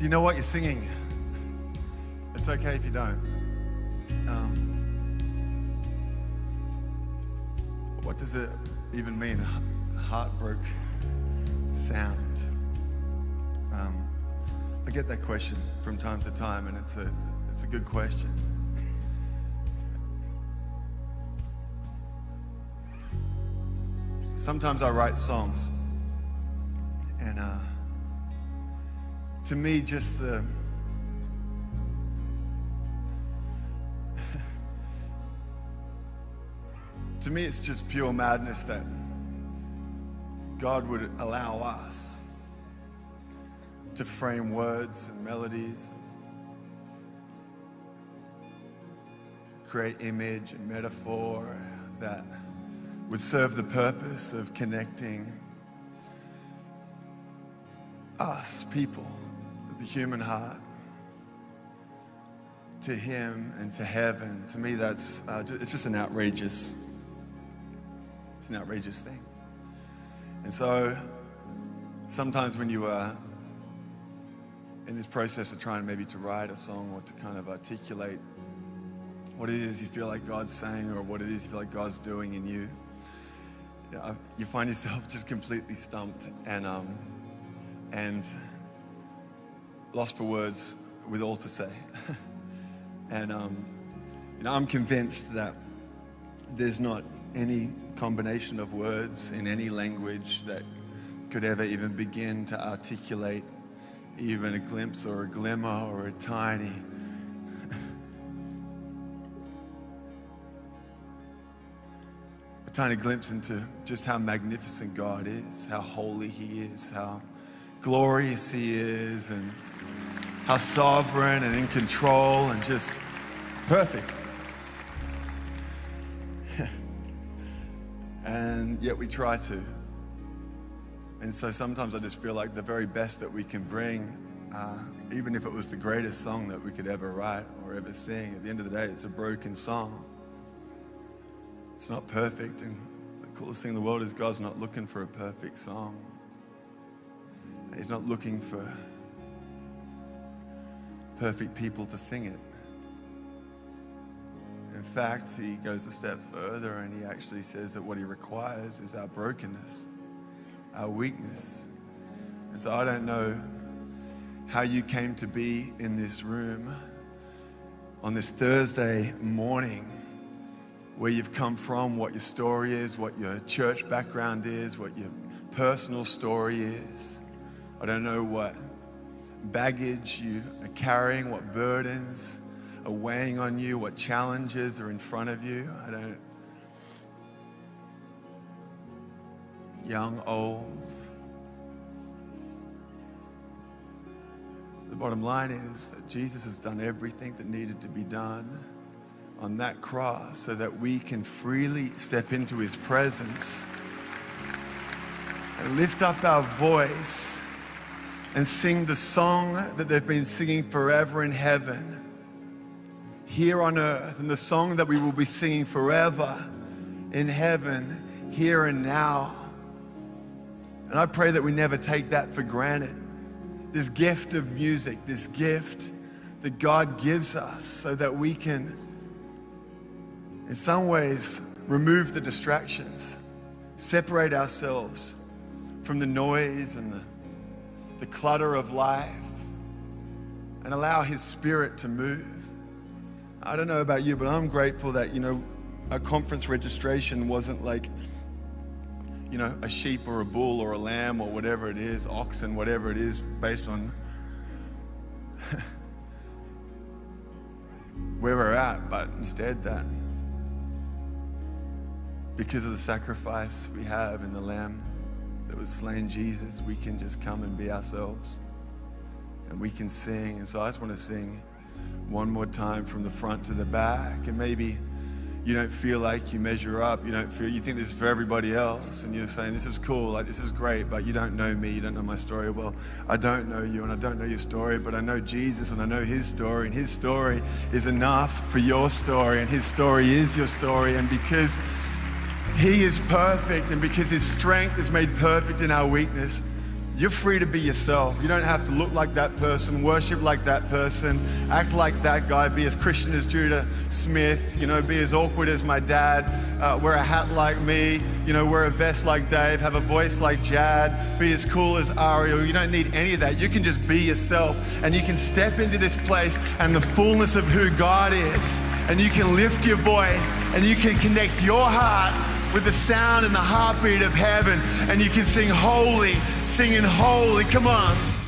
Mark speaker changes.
Speaker 1: Do you know what you're singing? It's okay if you don't. What does it even mean, heartbroken sound? I get that question from time to time, and it's a good question. Sometimes I write songs, and to me, just the to me, it's just pure madness that God would allow us to frame words and melodies, create image and metaphor that would serve the purpose of connecting us, people, the human heart, to Him and to heaven. To me, that's it's just an outrageous thing. And so sometimes when you are in this process of trying maybe to write a song or to kind of articulate what it is you feel like God's saying or what it is you feel like God's doing in you, you find yourself just completely stumped and lost for words with all to say. And I'm convinced that there's not any combination of words in any language that could ever even begin to articulate even a glimpse or a glimmer or a tiny glimpse into just how magnificent God is, how holy He is, how glorious He is, and how sovereign and in control and just perfect. And yet we try to. And so sometimes I just feel like the very best that we can bring, even if it was the greatest song that we could ever write or ever sing, at the end of the day, it's a broken song. It's not perfect. And the coolest thing in the world is God's not looking for a perfect song. He's not looking for perfect people to sing it. In fact, He goes a step further and He actually says that what He requires is our brokenness, our weakness. And so I don't know how you came to be in this room on this Thursday morning, where you've come from, what your story is, what your church background is, what your personal story is. I don't know what baggage you are carrying, what burdens are weighing on you, what challenges are in front of you. Young, old. The bottom line is that Jesus has done everything that needed to be done on that cross so that we can freely step into His presence and lift up our voice and sing the song that they've been singing forever in heaven, here on earth, and the song that we will be singing forever in heaven, here and now. And I pray that we never take that for granted. This gift of music, this gift that God gives us so that we can, in some ways, remove the distractions, separate ourselves from the noise and the clutter of life, and allow His Spirit to move. I don't know about you, but I'm grateful that, a conference registration wasn't like, a sheep or a bull or a lamb or whatever it is, oxen, whatever it is, based on where we're at, but instead that because of the sacrifice we have in the Lamb that was slain, Jesus, we can just come and be ourselves and we can sing. And so I just want to sing one more time from the front to the back. And maybe you don't feel like you measure up. You think this is for everybody else. And you're saying, this is cool, like this is great, but you don't know me, you don't know my story. Well, I don't know you and I don't know your story, but I know Jesus and I know His story. And His story is enough for your story. And His story is your story. And because He is perfect and because His strength is made perfect in our weakness, You're free to be yourself. You don't have to look like that person, worship like that person, act like that guy, be as Christian as Judah Smith, be as awkward as my dad, wear a hat like me, wear a vest like Dave, have a voice like Jad, be as cool as Ariel. You don't need any of that. You can just be yourself, and you can step into this place and the fullness of who God is, and you can lift your voice, and you can connect your heart with the sound and the heartbeat of heaven, and you can sing holy, singing holy. Come on.